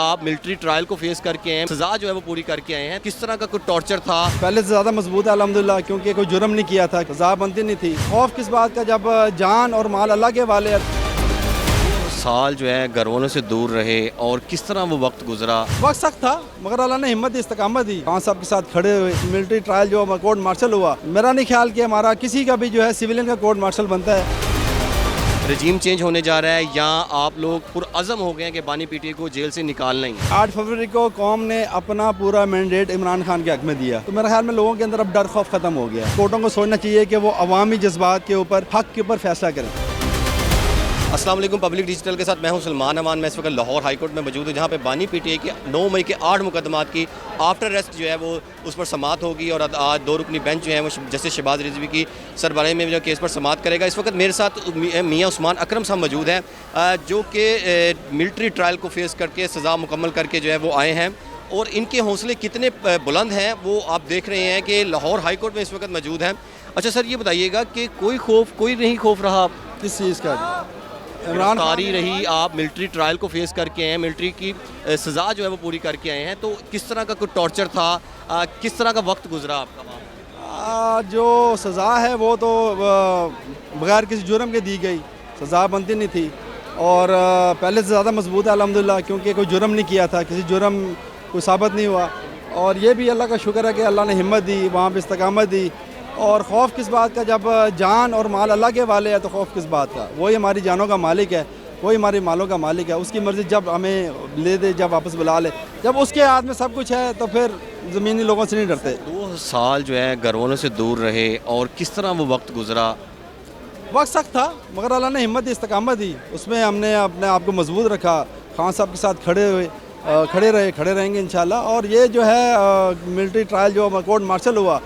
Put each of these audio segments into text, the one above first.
आप military trial को face करके आए हैं, सजा जो है वो पूरी करके आए हैं, किस तरह का कोई टॉर्चर था? पहले से ज़्यादा मजबूत है अल्हम्दुलिल्लाह, क्योंकि कोई जुर्म नहीं किया था, सजा बनती नहीं थी। खौफ किस बात का जब जान और माल अल्लाह के वाले है। साल जो है घर वालों से दूर रहे और किस तरह वो वक्त गुजरा? वक्त सख्त था मगर अल्लाह ने हिम्मत दी, इस्तकामत दी। खान साहब के साथ खड़े हुए, मिलिट्री ट्रायल जो कोर्ट मार्शल हुआ, मेरा नहीं ख्याल कि हमारा किसी का भी जो है सिविलियन का कोर्ट मार्शल बनता है। रजीम चेंज होने जा रहा है या आप लोग पुरअज़म हो गए हैं कि बानी पीटीआई को जेल से निकालना ही है? 8 फरवरी को कौम ने अपना पूरा मैंडेट इमरान खान के हक में दिया, तो मेरे ख्याल में लोगों के अंदर अब डर खौफ खत्म हो गया। कोर्टों को सोचना चाहिए कि वो अवामी जज्बात के ऊपर, हक के ऊपर फैसला करें। अस्सलाम वालेकुम, पब्लिक डिजिटल के साथ मैं हूं सलमान अमान। मैं इस वक्त लाहौर हाई कोर्ट में मौजूद हूं, जहां पे बानी पीटीआई के 9 मई के 8 मुकदमात की आफ्टर अरेस्ट जो है वो उस पर समाअत होगी और आज 2 रुकनी बेंच जो है वो जस्टिस शहबाज रिजवी की सरबराही में जो केस पर समाअत करेगा। इस वक्त मेरे साथ मियाँ उस्मान अकरम साहब मौजूद हैं, जो कि मिलिट्री ट्रायल को फेस करके सज़ा मुकम्मल करके जो है वो आए हैं, और इनके हौसले कितने बुलंद हैं वो आप देख रहे हैं कि लाहौर हाई कोर्ट में इस वक्त मौजूद हैं। अच्छा सर, ये बताइएगा कि कोई नहीं खौफ रहा किस चीज़ का? गिरफ्तारी रही, आप मिलिट्री ट्रायल को फेस करके आए हैं, मिलिट्री की सज़ा जो है वो पूरी करके आए हैं, तो किस तरह का कोई टॉर्चर था, किस तरह का वक्त गुजरा आपका वहाँ? जो सज़ा है वो तो बगैर किसी जुर्म के दी गई, सज़ा बनती नहीं थी। और पहले से ज़्यादा मजबूत है अल्हम्दुलिल्लाह, क्योंकि कोई जुर्म नहीं किया था, किसी जुर्म कोई साबित नहीं हुआ। और ये भी अल्लाह का शुक्र है कि अल्लाह ने हिम्मत दी, वहाँ पर इस्तकामत दी। और खौफ किस बात का जब जान और माल अल्लाह के वाले है, तो खौफ किस बात का? वही हमारी जानों का मालिक है, वही हमारी मालों का मालिक है। उसकी मर्ज़ी जब हमें ले दे, जब वापस बुला ले, जब उसके हाथ में सब कुछ है, तो फिर ज़मीनी लोगों से नहीं डरते। 2 साल जो है घर वालों से दूर रहे और किस तरह वो वक्त गुजरा? वक्त सख्त था मगर अल्लाह ने हिम्मत दी, इस्तकामत दी। उसमें हमने अपने आप को मजबूत रखा, खान साहब के साथ खड़े रहेंगे इंशाल्लाह। और ये जो है मिलिट्री ट्रायल जो कोर्ट मार्शल हुआ,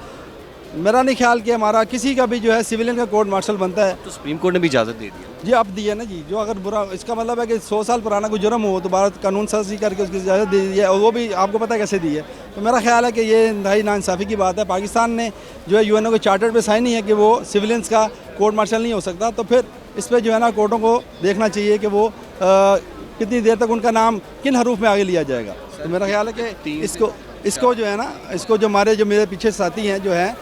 मेरा नहीं ख्याल कि हमारा किसी का भी जो है सिविलियन का कोर्ट मार्शल बनता है। तो सुप्रीम कोर्ट ने भी इजाज़त दे दी जी, अब दी है ना जी। जो अगर बुरा, इसका मतलब है कि 100 साल पुराना कोई जुर्म हो तो भारत कानून साजी करके उसकी इजाज़त दे दी है, और वो भी आपको पता है कैसे दी है। तो मेरा ख्याल है कि ये इंतहाई नाइंसाफ़ी की बात है। पाकिस्तान ने जो है यूएनओ के चार्टर पे साइन नहीं है कि वो सिविलियंस का कोर्ट मार्शल नहीं हो सकता, तो फिर इस पर जो है ना कोर्टों को देखना चाहिए कि वो कितनी देर तक उनका नाम किन हरूफ में आगे लिया जाएगा। तो मेरा ख्याल है कि इसको जो है ना, इसको जो मेरे पीछे साथी हैं जो हैं,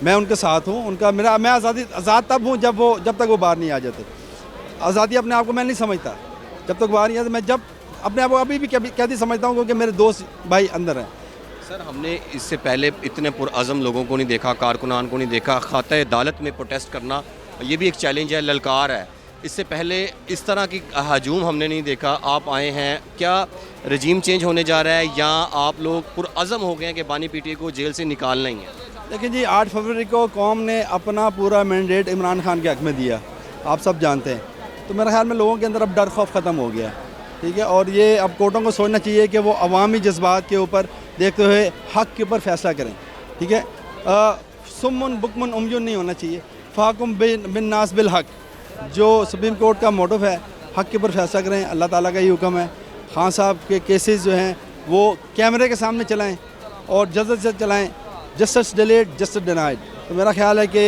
मैं उनके साथ हूँ। मैं आज़ाद तब हूँ जब तक वो बाहर नहीं आ जाते। आज़ादी अपने आप को मैं नहीं समझता जब तक बाहर नहीं आते। मैं जब अपने आप को अभी भी कैदी समझता हूँ, क्योंकि मेरे दोस्त भाई अंदर हैं। सर, हमने इससे पहले इतने पुरअज़म लोगों को नहीं देखा, कारकुनान को नहीं देखा। खाते अदालत में प्रोटेस्ट करना ये भी एक चैलेंज है, ललकार है। इससे पहले इस तरह की हजूम हमने नहीं देखा। आप आए हैं, क्या रजीम चेंज होने जा रहा है या आप लोग पुरअज़म हो गए हैं कि बानी पीटीआई को जेल से निकालना ही है? लेकिन जी 8 फरवरी को कौम ने अपना पूरा मैंडेट इमरान खान के हक में दिया, आप सब जानते हैं। तो मेरे ख्याल में लोगों के अंदर अब डर खौफ ख़त्म हो गया, ठीक है। और ये अब कोर्टों को सोचना चाहिए कि वो अवामी जज्बात के ऊपर देखते हुए हक के ऊपर फैसला करें, ठीक है। सुम्मुन बुकमुन उमयुन नहीं होना चाहिए, फाकुम बिन नास बिल हक, जो सुप्रीम कोर्ट का मोटिव है, हक के ऊपर फैसला करें। अल्लाह ताला का ये हुक्म है। खान साहब के केसेस जो हैं वो कैमरे के सामने चलाएँ और जल्द से जल्द चलाएँ। Justice delayed justice denied. तो मेरा ख्याल है कि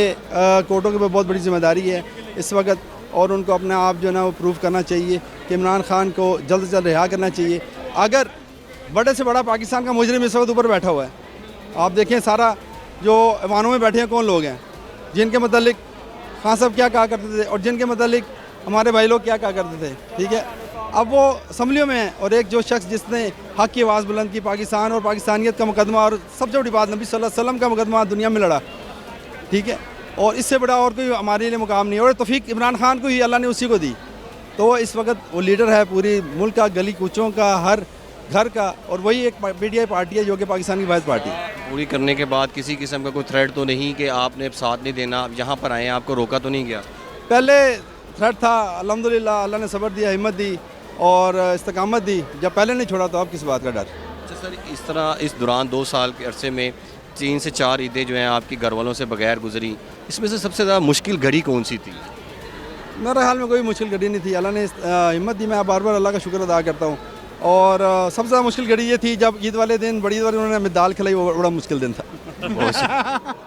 कोर्टों के ऊपर बहुत बड़ी जिम्मेदारी है इस वक्त, और उनको अपने आप जो है ना वो प्रूव करना चाहिए कि इमरान खान को जल्द से जल्द रिहा करना चाहिए। अगर बड़े से बड़ा पाकिस्तान का मुजरिम इस वक्त ऊपर बैठा हुआ है, आप देखें सारा जो ऐवानों में बैठे हैं कौन लोग हैं, जिनके मतलब खान साहब क्या कहा करते थे और जिनके मतलब हमारे भाई लोग क्या कहा करते थे, ठीक है। अब वो असम्बलियों में है, और एक जो शख्स जिसने हक की आवाज़ बुलंद की, पाकिस्तान और पाकिस्तानियत का मुकदमा, और सबसे बड़ी बात नबी सल्लल्लाहु अलैहि वसल्लम का मुकदमा दुनिया में लड़ा, ठीक है। और इससे बड़ा और कोई हमारे लिए मुकाम नहीं है, और तौफीक इमरान खान को ही अल्लाह ने उसी को दी। तो इस वक्त वो लीडर है पूरी मुल्क का, गली कूचों का, हर घर का, और वही एक पीटीआई पार्टी है जो कि पाकिस्तान की वाहिद पार्टी है। पूरी करने के बाद किसी किस्म का कोई थ्रेट तो नहीं कि आपने साथ नहीं देना, यहाँ पर आए, आपको रोका तो नहीं गया? पहले थ्रेट था, अल्हम्दुलिल्लाह अल्लाह ने सब्र दिया, हिम्मत दी और इस्तकामत दी। जब पहले नहीं छोड़ा तो अब किस बात का डर? अच्छा सर, इस तरह इस दौरान 2 साल के अरसे में 3 से 4 ईदें जो हैं आपकी घर वालों से बगैर गुजरी, इसमें से सबसे ज़्यादा मुश्किल घड़ी कौन सी थी? मेरे ख्याल में कोई मुश्किल घड़ी नहीं थी, अल्लाह ने हिम्मत दी। मैं बार बार अल्लाह का शुक्र अदा करता हूँ। और सबसे ज़्यादा मुश्किल घड़ी ये थी जब ईद वाले दिन, बड़ी ईद वाले उन्होंने हमें दाल खिलाई, वो बड़ा मुश्किल दिन था।